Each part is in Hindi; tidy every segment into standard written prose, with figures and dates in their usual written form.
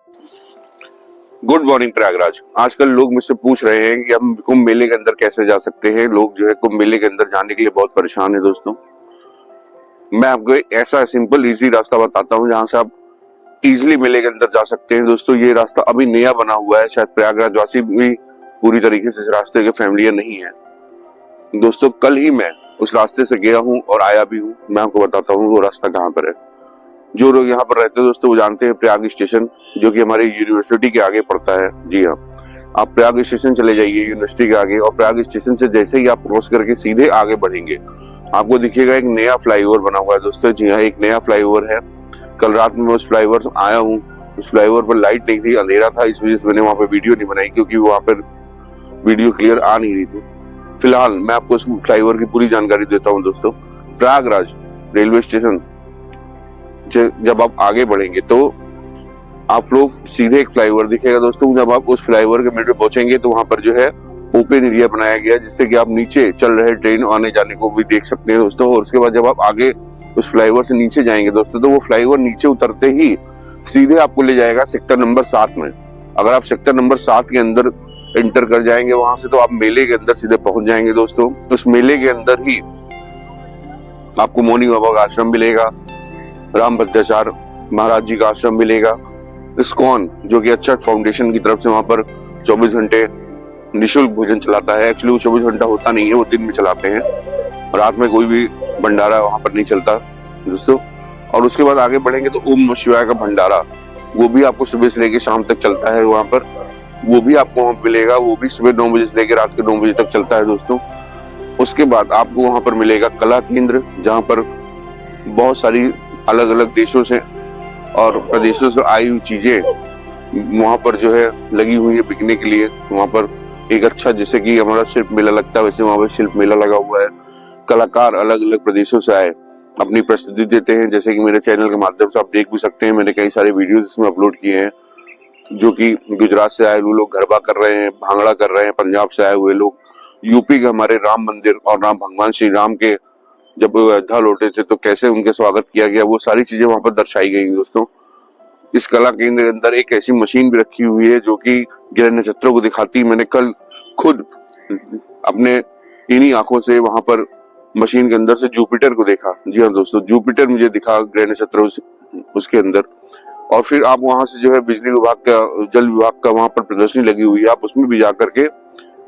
Good morning Prayagraj. आजकल लोग मुझसे पूछ रहे हैं कि हम कुंभ मेले के अंदर कैसे जा सकते हैं। लोग जो है कुंभ मेले के अंदर जाने के लिए बहुत परेशान है दोस्तों। मैं आपको एक ऐसा सिंपल इजी रास्ता बताता हूं जहां से आप इजीली मेले के अंदर जा सकते हैं। दोस्तों ये रास्ता अभी नया बना हुआ है, शायद प्रयागराज वासी भी पूरी तरीके से इस रास्ते के फैमिलियर नहीं है। दोस्तों कल ही मैं उस रास्ते से गया हूँ और आया भी हूँ। मैं आपको बताता हूँ वो रास्ता कहाँ पर है। जो लोग यहाँ पर रहते हैं दोस्तों वो जानते हैं प्रयाग स्टेशन, जो कि हमारी यूनिवर्सिटी के आगे पड़ता है। जी हाँ, आप प्रयाग स्टेशन चले जाइए यूनिवर्सिटी के आगे, और प्रयाग स्टेशन से जैसे ही आप क्रॉस करके सीधे आगे बढ़ेंगे आपको दिखेगा एक नया फ्लाईओवर बना हुआ है दोस्तों। जी हाँ, एक नया फ्लाईओवर है। कल रात में मैं उस फ्लाईओवर से आया हूँ। उस फ्लाईओवर पर लाइट नहीं थी, अंधेरा था, इस वजह से मैंने वहां पर वीडियो नहीं बनाई, क्योंकि वहां पर वीडियो क्लियर आ नहीं रही थी। फिलहाल मैं आपको उस फ्लाईओवर की पूरी जानकारी देता हूँ दोस्तों। प्रयागराज रेलवे स्टेशन जब आप आगे बढ़ेंगे तो आप लोग सीधे एक फ्लाईओवर दिखेगा दोस्तों। जब आप उस फ्लाईओवर के मिड पे पहुंचेंगे तो वहां पर जो है ओपन एरिया बनाया गया है, जिससे कि आप नीचे चल रहे ट्रेन आने जाने को भी देख सकते हैं दोस्तों। और उसके बाद जब आप आगे उस फ्लाईओवर से नीचे जाएंगे दोस्तों, तो वो फ्लाईओवर नीचे उतरते ही सीधे आपको ले जाएगा सेक्टर नंबर 7 में। अगर आप सेक्टर नंबर 7 के अंदर एंटर कर जाएंगे वहां से, तो आप मेले के अंदर सीधे पहुंच जाएंगे दोस्तों। उस मेले के अंदर ही आपको मौनी बाबा का आश्रम मिलेगा, राम भद्राचार्य महाराज जी का आश्रम मिलेगा, इस्कॉन जो कि अक्षर फाउंडेशन की तरफ से वहां पर 24 घंटे निःशुल्क भोजन चलाता है। एक्चुअली वो 24 घंटा होता नहीं है, वो दिन में चलाते हैं, रात में कोई भी भंडारा वहां पर नहीं चलता दोस्तों। और उसके बाद आगे बढ़ेंगे तो ओम नमः शिवाय का भंडारा, वो भी आपको सुबह से लेकर शाम तक चलता है वहां पर, वो भी आपको वहां मिलेगा। वो भी सुबह 9 बजे से लेकर रात के 9 बजे तक चलता है दोस्तों। उसके बाद आपको वहां पर मिलेगा कला केंद्र, जहां पर बहुत सारी अलग अलग देशों से और प्रदेशों से आई हुई चीजें वहां पर जो है लगी हुई है बिकने के लिए। वहां पर एक अच्छा, जैसे कि हमारा शिल्प मेला लगता है वैसे वहां पर शिल्प मेला लगा हुआ है। कलाकार अलग अलग प्रदेशों से आए अपनी प्रस्तुति देते हैं, जैसे कि मेरे चैनल के माध्यम से आप देख भी सकते हैं। मैंने कई सारे वीडियोस इसमें अपलोड किए हैं, जो कि गुजरात से आए हुए लोग गरबा कर रहे हैं, भांगड़ा कर रहे हैं, पंजाब से आए हुए लोग, यूपी के हमारे राम मंदिर और राम भगवान श्री राम के जब अयोध्या लौटे थे तो कैसे उनके स्वागत किया गया, वो सारी चीजें वहां पर दर्शाई गई दोस्तों। इस कला केंद्र के अंदर एक ऐसी मशीन भी रखी हुई है जो कि ग्रह नक्षत्रों को दिखाती है। मैंने कल खुद अपने इन्हीं आंखों से वहां पर मशीन के अंदर से जुपिटर को देखा। जी हाँ दोस्तों, जुपिटर मुझे दिखा ग्रह नक्षत्रों उसके अंदर। और फिर आप वहां से जो है बिजली विभाग का, जल विभाग का वहां पर प्रदर्शनी लगी हुई है, आप उसमें भी जाकर के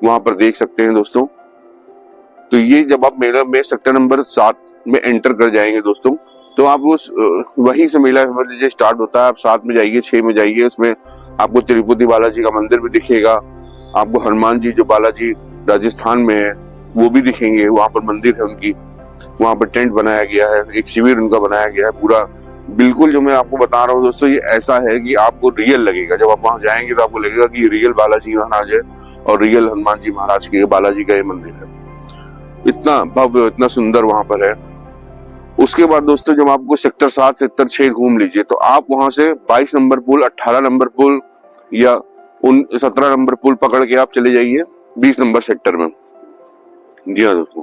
वहां पर देख सकते हैं दोस्तों। तो ये जब आप मेला में सेक्टर नंबर 7 में एंटर कर जाएंगे दोस्तों, तो आप उस वहीं से मेला समझ लीजिए स्टार्ट होता है। आप 7 में जाइए, 6 में जाइए, उसमें आपको तिरुपति बालाजी का मंदिर भी दिखेगा, आपको हनुमान जी जो बालाजी राजस्थान में है वो भी दिखेंगे। वहां पर मंदिर है उनकी, वहां पर टेंट बनाया गया है, एक शिविर उनका बनाया गया है पूरा। बिल्कुल जो मैं आपको बता रहा हूँ दोस्तों, ये ऐसा है कि आपको रियल लगेगा। जब आप वहां जाएंगे तो आपको लगेगा कि रियल बालाजी महाराज है और रियल हनुमान जी महाराज के बालाजी का ये मंदिर है। इतना भव्य, इतना सुंदर वहां पर है। उसके बाद दोस्तों जब आपको सेक्टर 7 सेक्टर 6 घूम लीजिए, तो आप वहां से 22 नंबर पुल, 18 नंबर पुल या 17 नंबर पुल पकड़ के आप चले जाइए 20 नंबर सेक्टर में। जी हाँ दोस्तों,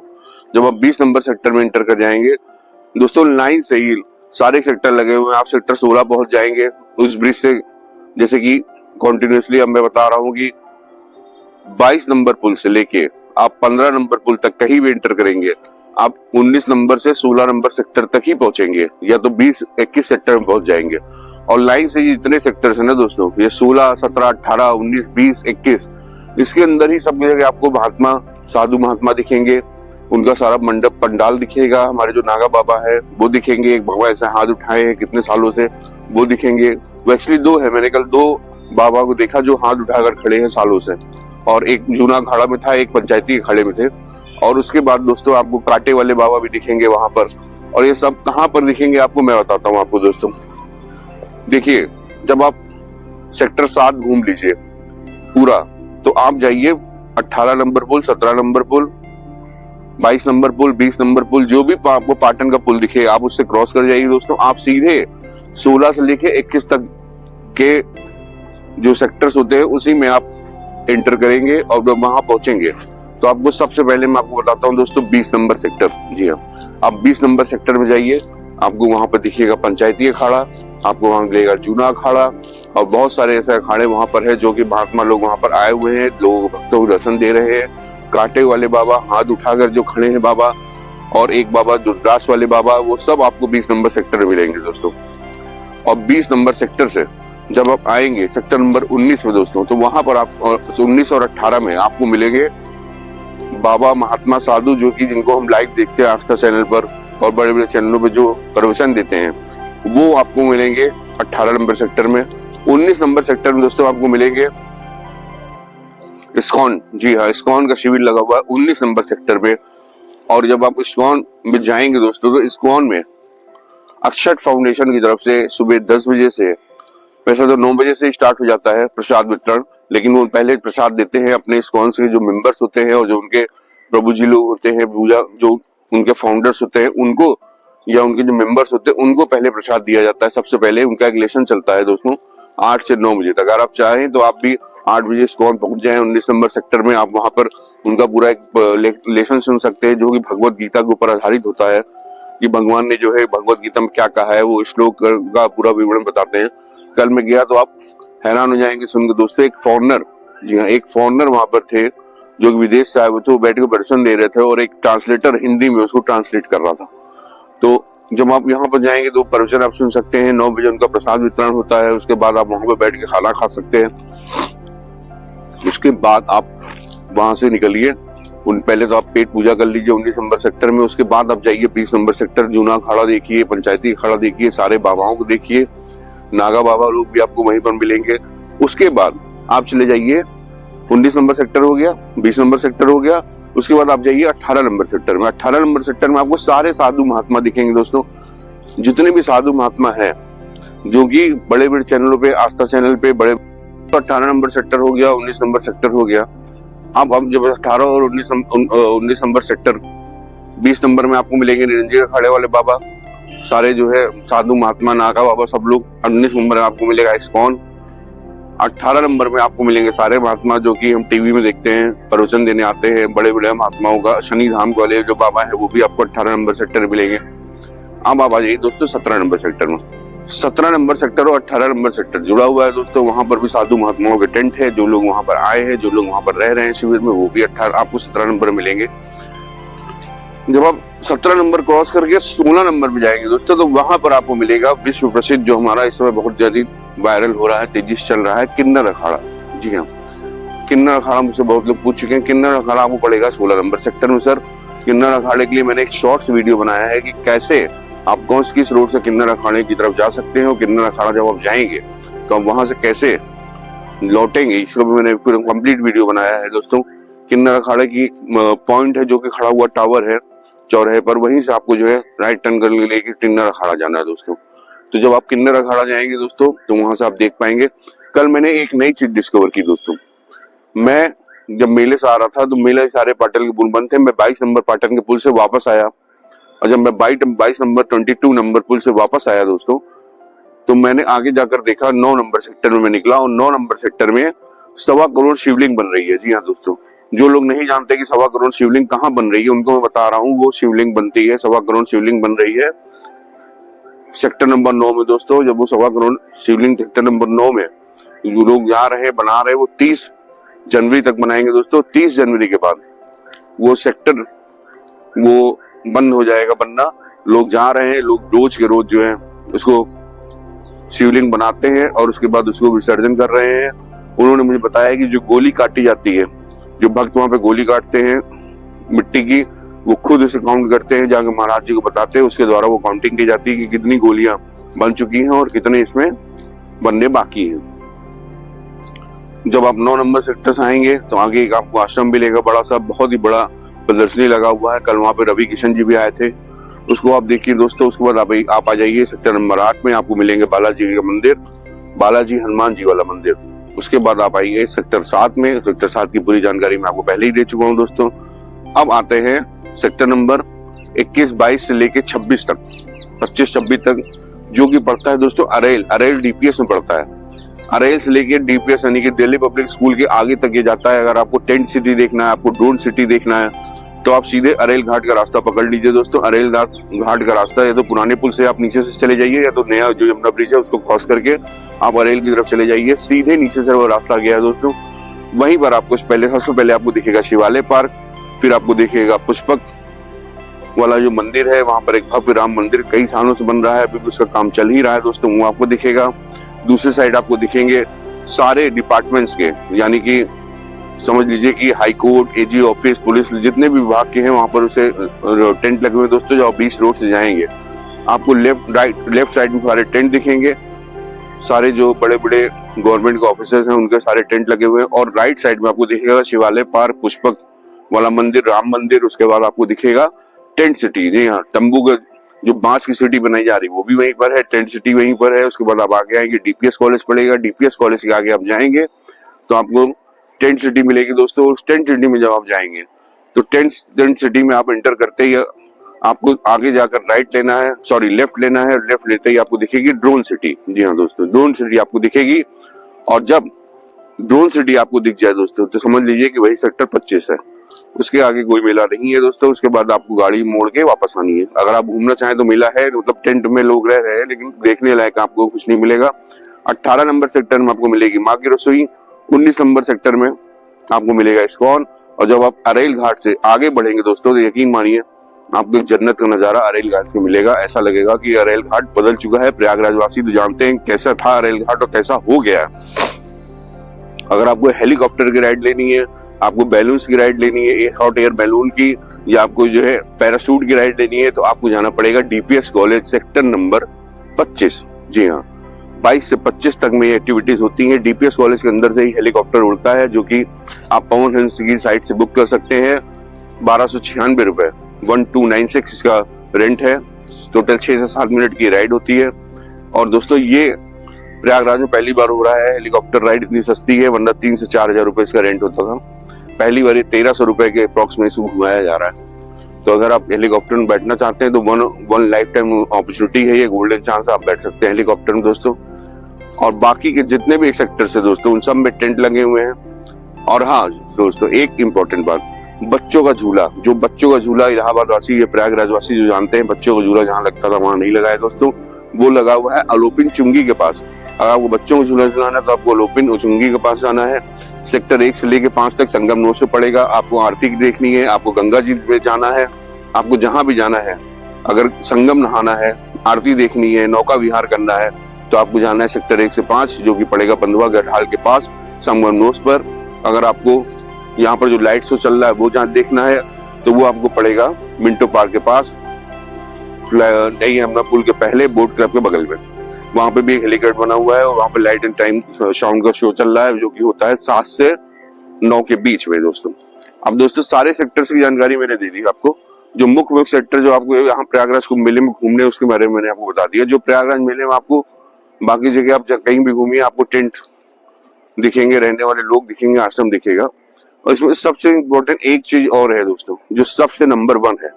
जब आप 20 नंबर सेक्टर में एंटर कर जाएंगे दोस्तों, लाइन से ही सारे सेक्टर लगे हुए हैं। आप सेक्टर 16 पहुंच जाएंगे उस ब्रिज से, जैसे कि कॉन्टिन्यूसली अब मैं बता रहा हूँ कि 22 नंबर पुल से लेके आप 15 नंबर पुल तक कहीं भी एंटर करेंगे, आप 19 नंबर से 16 नंबर सेक्टर तक ही पहुंचेंगे, या तो 20-21 सेक्टर में पहुंच जाएंगे। और लाइन से जितने सेक्टर्स हैं ना दोस्तों, ये 16, 17, 18, 19, 20, 21, इसके अंदर ही सब जगह आपको महात्मा, साधु महात्मा दिखेंगे। उनका सारा मंडप पंडाल दिखेगा। हमारे जो नागा बाबा है वो दिखेंगे, एक बाबा ऐसे हाथ उठाए हैं कितने सालों से, वो दिखेंगे। वो एक्चुअली 2 है, मैंने कल 2 बाबा को देखा जो हाथ उठाकर खड़े हैं सालों से, और एक जूना अखाड़ा में था, एक पंचायती अखाड़े में थे। और उसके बाद दोस्तों आपको कांटे वाले बाबा भी दिखेंगे वहां पर। और ये सब कहाँ पर दिखेंगे आपको मैं बताता हूँ आपको दोस्तों। देखिए, जब आप सेक्टर 7 घूम लीजिए पूरा, तो आप जाइए 18 नंबर पुल, 17 नंबर पुल, 22 नंबर पुल, 20 नंबर पुल, जो भी आपको पाटन का पुल दिखे आप उससे क्रॉस कर जाइए दोस्तों। आप सीधे 16 से लेके 21 तक के जो सेक्टर्स होते हैं उसी में आप एंटर करेंगे और जब वहां पहुंचेंगे तो आपको सबसे पहले मैं आपको बताता हूं दोस्तों 20 नंबर सेक्टर। जी हाँ, आप 20 नंबर सेक्टर में जाइए, आपको वहां पर दिखेगा पंचायती अखाड़ा, आपको वहाँ मिलेगा जूना अखाड़ा, और बहुत सारे ऐसे अखाड़े वहाँ पर है जो कि महात्मा लोग वहाँ पर आए हुए हैं, लोग भक्तों को दर्शन दे रहे हैं। कांटे वाले बाबा, हाथ उठाकर जो खड़े हैं बाबा, और एक बाबा रुद्राक्ष वाले बाबा, वो सब आपको 20 नंबर सेक्टर में मिलेंगे दोस्तों। और 20 नंबर सेक्टर से जब आप आएंगे सेक्टर नंबर 19 में दोस्तों, तो वहां पर आप 19 और 18 में आपको मिलेंगे बाबा महात्मा साधु, जो कि जिनको हम लाइव देखते हैं आस्था चैनल पर और बड़े बड़े चैनलों पे जो प्रवचन देते हैं, वो आपको मिलेंगे 18 नंबर सेक्टर में। 19 नंबर सेक्टर में दोस्तों आपको मिलेंगे इस्कॉन, जी हाँ, इस्कॉन का शिविर लगा हुआ है 19 नंबर सेक्टर में। और जब आप इस्कॉन में जाएंगे दोस्तों, तो इस्कॉन में अक्षत फाउंडेशन की तरफ से सुबह 10 बजे से, वैसे तो 9 बजे से स्टार्ट हो जाता है प्रसाद वितरण, लेकिन वो पहले प्रसाद देते हैं अपने इस्कॉन से जो मेंबर्स होते हैं और जो उनके प्रभु जी लोग होते हैं, पूजा जो उनके फाउंडर्स होते हैं उनको, या उनके जो मेंबर्स होते हैं उनको पहले प्रसाद दिया जाता है। सबसे पहले उनका एक लेसन चलता है दोस्तों 8 से 9 बजे तक। अगर आप चाहें तो आप भी 8 बजे इस्कॉन पहुंच जाएं 19 नंबर सेक्टर में। आप वहां पर उनका पूरा एक लेसन सुन सकते हैं जो कि भगवत गीता के ऊपर आधारित होता है, कि भगवान ने जो है भगवत गीता में क्या कहा है, वो श्लोक का पूरा विवरण बताते हैं। कल मैं गया तो आप हैरान हो जाएंगे सुनकर दोस्तों, एक फॉरेनर, जी हाँ, एक फॉरेनर वहां पर थे जो कि विदेश से आए हुए थे, वो बैठ के दर्शन दे रहे थे और एक ट्रांसलेटर हिंदी में उसको ट्रांसलेट कर रहा था। तो जब आप यहाँ पर जाएंगे तो प्रवचन आप सुन सकते हैं। 9 बजे उनका प्रसाद वितरण होता है, उसके बाद आप वहां पर बैठ के खाना खा सकते हैं। उसके बाद आप वहां से निकलिए, पहले तो आप पेट पूजा कर लीजिए 19 नंबर सेक्टर में। उसके बाद आप जाइए 20 नंबर सेक्टर, जूना अखाड़ा देखिए, पंचायती अखाड़ा देखिए, सारे बाबाओं को देखिए, नागा बाबा लोग भी आपको वहीं पर मिलेंगे। उसके बाद आप चले जाइए, 19 नंबर सेक्टर हो गया, 20 नंबर सेक्टर हो गया, उसके बाद आप जाइए 18 नंबर सेक्टर में। 18 नंबर सेक्टर में आपको सारे साधु महात्मा दिखेंगे दोस्तों, जितने भी साधु महात्मा है जो कि बड़े बड़े चैनलों पे, आस्था चैनल पे बड़े। 18 नंबर सेक्टर हो गया, 19 नंबर सेक्टर हो गया। अब जब 18 और 19 नंबर सेक्टर, 20 नंबर में आपको मिलेंगे निरंजन अखाड़े वाले बाबा, सारे जो है साधु महात्मा, नागा बाबा, सब लोग। 19 नंबर में आपको मिलेगा इस्कॉन। 18 नंबर में आपको मिलेंगे सारे महात्मा जो कि हम टीवी में देखते हैं, प्रवचन देने आते हैं, बड़े बड़े महात्माओं का। शनि धाम वाले जो बाबा है वो भी आपको 18 नंबर सेक्टर में मिलेंगे। अब आप आ जाइए दोस्तों 17 नंबर सेक्टर में। 17 नंबर सेक्टर और 18 नंबर सेक्टर जुड़ा हुआ है दोस्तों। वहां पर भी साधु महात्माओं के टेंट है, जो लोग वहां पर आए हैं, जो लोग वहां पर रह रहे हैं शिविर में, वो भी 18 आपको 17 नंबर मिलेंगे। जब आप 17 नंबर क्रॉस करके 16 नंबर पे जाएंगे दोस्तों, तो वहां पर आपको मिलेगा विश्व प्रसिद्ध, जो हमारा इस समय बहुत ज्यादा वायरल हो रहा है, तेजी से चल रहा है, किन्नर अखाड़ा। जी हाँ, किन्नर अखाड़ा मुझसे बहुत लोग पूछ चुके हैं। किन्नर अखाड़ा आपको पड़ेगा 16 नंबर सेक्टर में। सर, किन्नर अखाड़े के लिए मैंने एक शॉर्ट्स वीडियो बनाया है कि कैसे आप कौन किस रोड से किन्नर अखाड़े की तरफ जा सकते हैं, और किन्नर अखाड़ा जब आप जाएंगे तो आप वहां से कैसे लौटेंगे, इसको भी मैंने पूरा कंप्लीट वीडियो बनाया है दोस्तों। किन्नर अखाड़े की पॉइंट है जो कि खड़ा हुआ टावर है चौराहे पर, वहीं से आपको जो है राइट टर्न कर लेके किन्नर अखाड़ा जाना है दोस्तों। तो जब आप किन्नर अखाड़ा जाएंगे दोस्तों, तो वहां से आप देख पाएंगे। कल मैंने एक नई चीज डिस्कवर की दोस्तों। मैं जब मेले से आ रहा था तो मेले सारे पाटन के पुल बंद थे। मैं 22 नंबर पाटन के पुल से वापस आया, और जब मैं 22 नंबर 22 नंबर पुल से वापस आया दोस्तों, तो मैंने आगे जाकर देखा 9 नंबर सेक्टर में मैं निकला, और 9 नंबर सेक्टर में 1.25 करोड़ शिवलिंग बन रही है। जी हाँ दोस्तों, जो लोग नहीं जानते कि 1.25 करोड़ शिवलिंग कहाँ बन रही है, उनको मैं बता रहा हूँ। वो शिवलिंग बनती है, 1.25 करोड़ शिवलिंग बन रही है सेक्टर नंबर 9 में दोस्तों। जब वो 1.25 करोड़ शिवलिंग सेक्टर नंबर 9 में जो लोग जा रहे हैं, बना रहे हैं, वो 30 जनवरी तक बनाएंगे दोस्तों। 30 जनवरी के बाद वो सेक्टर वो बंद हो जाएगा बनना। लोग जा रहे हैं, लोग रोज के रोज जो है उसको शिवलिंग बनाते हैं और उसके बाद उसको विसर्जन कर रहे हैं। उन्होंने मुझे बताया कि जो गोली काटी जाती है, जो भक्त वहां पे गोली काटते हैं मिट्टी की, वो खुद उसे काउंट करते हैं, जाकर महाराज जी को बताते हैं, उसके द्वारा वो काउंटिंग की जाती है कि कितनी गोलियां बन चुकी हैं और कितने इसमें बनने बाकी हैं। जब आप 9 नंबर सेक्टर से आएंगे तो आगे एक आपको आश्रम मिलेगा बड़ा सा, बहुत ही बड़ा प्रदर्शनी लगा हुआ है। कल वहां पे रवि किशन जी भी आए थे, उसको आप देखिए दोस्तों। उसके बाद आप आ जाइए सेक्टर नंबर 8 में, आपको मिलेंगे बालाजी का मंदिर, बालाजी हनुमान जी वाला मंदिर। उसके बाद आप आइए सेक्टर 7 में। सेक्टर 7 की पूरी जानकारी मैं आपको पहले ही दे चुका हूँ दोस्तों। अब आते हैं सेक्टर नंबर 21, 22 से लेके 26 तक, 25, 26 तक, जो कि पड़ता है दोस्तों अरेल डीपीएस में पड़ता है। अरेल से लेके डीपीएस यानी कि दिल्ली पब्लिक स्कूल के आगे तक ये जाता है। अगर आपको टेंट सिटी देखना है, आपको ड्रोन सिटी देखना है, तो आप सीधे अरेल घाट का रास्ता पकड़ लीजिए दोस्तों। अरेल घाट का रास्ता या तो पुराने पुल से आप नीचे से चले जाइए, या तो नया जो यमुना ब्रिज है उसको क्रॉस करके आप अरेल की तरफ चले जाइए। सीधे नीचे से वो रास्ता गया है दोस्तों। वहीं पर आपको सबसे पहले आपको दिखेगा शिवालय पार्क, फिर आपको दिखेगा पुष्पक वाला जो मंदिर है, वहां पर एक भव्य राम मंदिर कई सालों से बन रहा है, अभी उसका काम चल ही रहा है दोस्तों, वो आपको दिखेगा। दूसरी साइड आपको दिखेंगे सारे डिपार्टमेंट्स के, यानी कि समझ लीजिए कि high court, AG office, police, जितने भी विभाग के हैं वहां पर उसे टेंट लगे हुए दोस्तों। जो आप बीच रोड से जाएंगे आपको लेफ्ट साइड में सारे टेंट दिखेंगे, सारे जो बड़े बड़े गवर्नमेंट के ऑफिसर्स हैं उनके सारे टेंट लगे हुए हैं। और राइट साइड में आपको दिखेगा शिवालय पार्क, पुष्पक वाला मंदिर, राम मंदिर, उसके बाद आपको दिखेगा टेंट सिटी। जी हाँ, तंबू का जो बांस की सिटी बनाई जा रही है वो भी वहीं पर है, टेंट सिटी वहीं पर है। उसके बाद आप आगे आएंगे डीपीएस कॉलेज पड़ेगा, डीपीएस कॉलेज के आगे आप जाएंगे तो आपको टेंट सिटी मिलेगी दोस्तों। उस टेंट सिटी में जब आप जाएंगे तो टेंट सिटी में आप एंटर करते ही आपको आगे जाकर लेफ्ट लेना है। लेफ्ट लेते ही आपको दिखेगी ड्रोन सिटी। जी हाँ दोस्तों, ड्रोन सिटी आपको दिखेगी। और जब ड्रोन सिटी आपको दिख जाए दोस्तों तो समझ लीजिए कि वही सेक्टर 25 है, उसके आगे कोई मेला नहीं है दोस्तों। उसके बाद आपको गाड़ी मोड़ के वापस आनी है। अगर आप घूमना चाहें तो मेला है, मतलब टेंट में लोग रह रहे हैं, लेकिन देखने लायक आपको कुछ नहीं मिलेगा। 18 नंबर सेक्टर में आपको मिलेगी माँ की रसोई, 19 नंबर सेक्टर में आपको मिलेगा इस्कॉन। और जब आप अरेल घाट से आगे बढ़ेंगे दोस्तों तो यकीन मानिए आपको जन्नत का नजारा अरेल घाट से मिलेगा। ऐसा लगेगा कि अरेल घाट बदल चुका है। प्रयागराज वासी तो जानते हैं कैसा था अरेल घाट और कैसा हो गया। अगर आपको हेलीकॉप्टर की राइड लेनी है, आपको बैलून्स की राइड लेनी है, हॉट एयर बैलून की, या आपको जो है पैराशूट की राइड लेनी है, तो आपको जाना पड़ेगा डीपीएस कॉलेज सेक्टर नंबर 25। जी हाँ, 22 से 25 तक में ये एक्टिविटीज होती हैं। डीपीएस कॉलेज के अंदर से ही हेलीकॉप्टर उड़ता है, जो कि आप पवन हंस की साइट से बुक कर सकते हैं। 1296 रुपए 1296 इसका रेंट है। टोटल 6 से 7 मिनट की राइड होती है। और दोस्तों ये प्रयागराज में पहली बार हो रहा है हेलीकॉप्टर राइड, इतनी सस्ती है, वरना 3 से 4 हजार रुपए इसका रेंट होता था। पहली बार 1300 रुपए के अप्रॉक्स में इसको घुमाया जा रहा है। तो अगर आप हेलीकॉप्टर में बैठना चाहते हैं तो वन लाइफ टाइम अपॉर्चुनिटी है, ये गोल्डन चांस, आप बैठ सकते हैं हेलीकॉप्टर में दोस्तों। और बाकी के जितने भी सेक्टर है दोस्तों उन सब में टेंट लगे हुए हैं। और हाँ दोस्तों, एक इम्पोर्टेंट बात, बच्चों का झूला इलाहाबाद वासी या प्रयागराज वासी जो जानते हैं, बच्चों का झूला जहाँ लगता था वहां नहीं लगा है दोस्तों, वो लगा हुआ है अलोपिन चुंगी के पास। अगर आपको बच्चों को झूला झुलाना है तो आपको अलोपिन चुंगी के पास जाना है। सेक्टर 1 से लेके 5 तक संगम नौ से पड़ेगा। आपको आरती देखनी है, आपको गंगा जी में जाना है, आपको जहां भी जाना है, अगर संगम नहाना है, आरती देखनी है, नौका विहार करना है, तो आपको जाना है सेक्टर 1 से 5 जो कि पड़ेगा बंधुआ गढ़ाल के पास संगम नोस पर। अगर आपको यहाँ पर जो लाइट शो चल रहा है वो जहाँ देखना है तो वो आपको पड़ेगा मिंटो पार्क के पास, नई यमुना पुल के पहले बोट क्लब के बगल में। वहां पे भी एक हेलीपैड बना हुआ है और वहां पे लाइट एंड टाइम साउंड का शो चल रहा है, जो कि होता है 7 से 9 के बीच में दोस्तों। अब दोस्तों सारे सेक्टर्स की जानकारी मैंने दे दी आपको। जो मुख्य सेक्टर जो आपको यहाँ प्रयागराज कुंभ मेले में घूमने उसके बारे में मैंने आपको बता दिया। जो प्रयागराज मेले में आपको बाकी जगह आप कहीं भी घूमिए आपको टेंट दिखेंगे, रहने वाले लोग दिखेंगे, आश्रम दिखेगा। और इसमें सबसे इम्पोर्टेंट एक चीज और है दोस्तों, जो सबसे नंबर 1 है,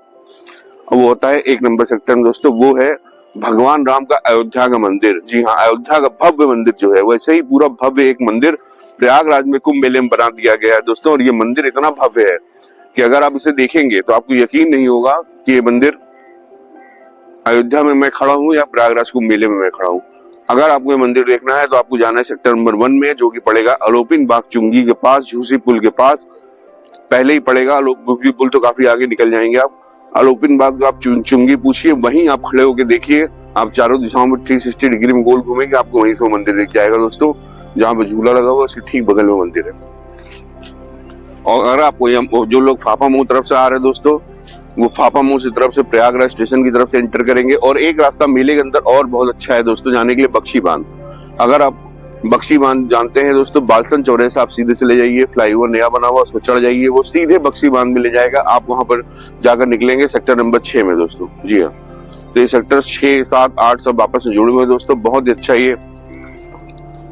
वो होता है 1 नंबर सेक्टर में दोस्तों, वो है भगवान राम का अयोध्या का मंदिर। जी हाँ, अयोध्या का भव्य मंदिर जो है वैसे ही पूरा भव्य एक मंदिर प्रयागराज में कुंभ मेले में बना दिया गया है दोस्तों। और ये मंदिर इतना भव्य है कि अगर आप इसे देखेंगे तो आपको यकीन नहीं होगा कि ये मंदिर अयोध्या में मैं खड़ा हूँ या प्रयागराज कुंभ मेले में मैं खड़ा हूँ। अगर आपको ये मंदिर देखना है तो आपको जाना है सेक्टर नंबर 1 में, जो कि पड़ेगा अलोपिन बाग चुंगी के पास, झूसी पुल के पास पहले ही पड़ेगा। अलोपिन पुल तो काफी आगे निकल जाएंगे आप। अलोपिन बाग आप चुंगी पूछिए, वहीं आप खड़े होकर देखिए, आप चारों दिशाओं में 360 डिग्री में गोल घूमेंगे, आपको वहीं से वो मंदिर दिख जाएगा दोस्तों। जहाँ पे झूला लगा हुआ उसके ठीक बगल में मंदिर है। और अगर आपको जो लोग फाफामऊ तरफ से आ रहे हैं दोस्तों, वो फाफामऊ से तरफ से प्रयागराज स्टेशन की तरफ से एंटर करेंगे। और एक रास्ता मेले के अंदर और बहुत अच्छा है दोस्तों जाने के लिए, बख्शी बांध। अगर आप बख्शी बांध जानते हैं दोस्तों, बालसन चौराहे से आप सीधे चले जाइए, फ्लाईओवर नया बना हुआ उसको चढ़ जाइए, वो सीधे बख्शी बांध में ले जाएगा। आप वहां पर जाकर निकलेंगे सेक्टर नंबर 6 में दोस्तों। जी हाँ, तो ये सेक्टर 6, 7, 8 सब आपस में जुड़े हुए हैं दोस्तों। बहुत ही अच्छा ये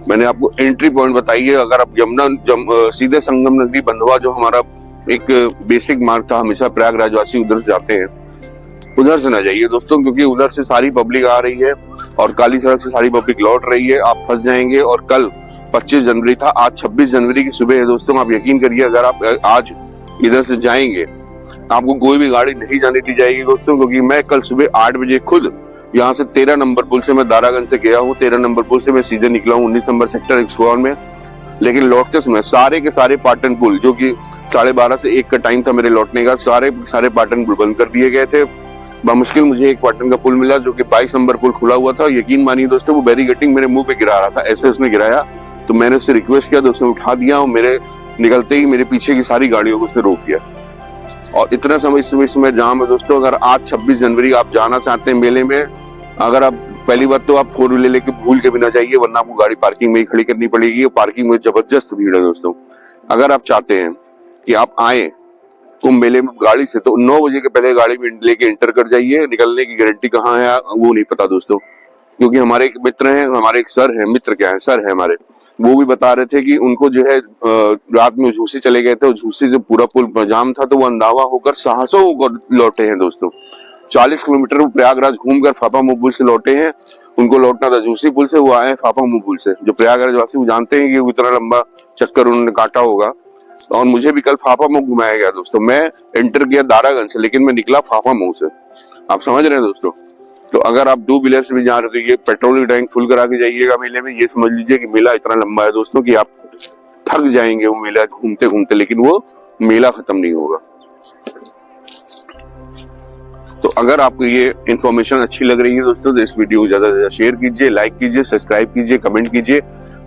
मैंने आपको एंट्री पॉइंट बताइए। अगर आप सीधे संगम नगरी बंधुआ जो हमारा एक बेसिक मार्ग था, हमेशा प्रयागराज वासी उधर से जाते हैं, उधर से ना जाइए दोस्तों, क्योंकि उधर से सारी पब्लिक आ रही है और काली सड़क से सारी पब्लिक लौट रही है, आप फंस जाएंगे। और कल 25 जनवरी था, आज 26 जनवरी की सुबह है दोस्तों। आप यकीन करिए, अगर आप आज इधर से जाएंगे आपको कोई भी गाड़ी नहीं जाने दी जाएगी दोस्तों, क्योंकि मैं कल सुबह 8 बजे खुद यहाँ से 13 नंबर पुल से मैं दारागंज से गया हूँ। 13 नंबर पुल से मैं सीधे निकला हूँ 19 नंबर सेक्टर 101 में। लेकिन लौटते समय सारे के सारे पाटन पुल, जो कि 12:30 से 1 का टाइम था मेरे लौटने का, सारे पाटन पुल बंद कर दिए गए थे। बामुश्किल मुझे एक पाटन का पुल मिला जो कि 22 नंबर पुल खुला हुआ था। यकीन मानिए दोस्तों, वो बैरिकेडिंग मेरे मुंह पे गिरा रहा था, ऐसे उसने गिराया। तो मैंने उससे रिक्वेस्ट किया तो उसने उठा दिया और मेरे निकलते ही मेरे पीछे की सारी गाड़ियों को उसने रोक दिया। और इतना समय इस समय जाम है दोस्तों। अगर आज 26 जनवरी आप जाना चाहते हैं मेले में, अगर आप पहली बात तो आप 4 व्हीलर लेके भूल के भी ना जाइए, वरना आपको गाड़ी पार्किंग में ही खड़ी करनी पड़ेगी। पार्किंग में जबरदस्त भीड़ है दोस्तों। अगर आप चाहते हैं कि आप आए कुंभ मेले में गाड़ी से, तो 9 बजे के पहले गाड़ी में लेके एंटर कर जाइए। निकलने की गारंटी कहाँ है वो नहीं पता दोस्तों, क्योंकि हमारे एक मित्र हैं, हमारे एक सर है, मित्र क्या है, सर है हमारे, वो भी बता रहे थे कि उनको जो है रात में झूसी चले गए थे और झूसी से पूरा पुल जाम था, तो वो अंधावा होकर साहसों होकर लौटे हैं दोस्तों। 40 किलोमीटर वो प्रयागराज घूमकर फाफामऊ पुल से लौटे हैं। उनको लौटना था झूसी पुल से, वो आए फाफामऊ पुल से। जो प्रयागराज वासी वो जानते हैं कि इतना लंबा चक्कर उन्होंने काटा होगा। और मुझे भी कल फाफामऊ घुमाया गया दोस्तों। मैं एंटर किया दारागंज से, लेकिन मैं निकला फाफामऊ से। आप समझ रहे हैं दोस्तों। तो अगर आप 2 व्हीलर से भी जा रहे हो, ये पेट्रोल की टैंक फुल करा के जाइएगा मेले में। ये समझ लीजिए कि मेला इतना लंबा है दोस्तों कि आप थक जाएंगे वो मेला घूमते घूमते, लेकिन वो मेला खत्म नहीं होगा। तो अगर आपको ये इन्फॉर्मेशन अच्छी लग रही है दोस्तों, तो इस वीडियो को ज्यादा से ज्यादा शेयर कीजिए, लाइक कीजिए, सब्सक्राइब कीजिए, कमेंट कीजिए।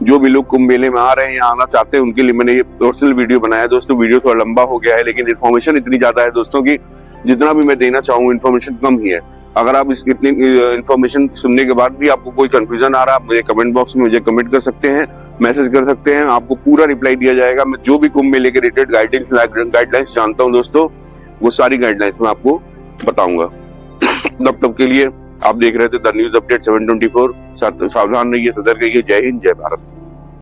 जो भी लोग कुंभ मेले में आ रहे हैं या आना चाहते हैं, उनके लिए मैंने ये पर्सनल वीडियो बनाया है दोस्तों। वीडियो थोड़ा लंबा हो गया है, लेकिन इन्फॉर्मेशन इतनी ज्यादा है दोस्तों कि जितना भी मैं देना चाहूँ इन्फॉर्मेशन कम ही है। अगर आप इस इतनी इन्फॉर्मेशन सुनने के बाद भी आपको कोई कंफ्यूजन आ रहा है, आप मुझे कमेंट बॉक्स में मुझे कमेंट कर सकते हैं, मैसेज कर सकते हैं, आपको पूरा रिप्लाई दिया जाएगा। मैं जो भी कुंभ मेले के रिलेटेड गाइडलाइंस जानता हूँ दोस्तों, वो सारी गाइडलाइंस मैं आपको बताऊंगा। तब के लिए आप देख रहे थे द न्यूज अपडेट 724। सावधान रहिए, सतर्क रहिए। जय हिंद, जय भारत।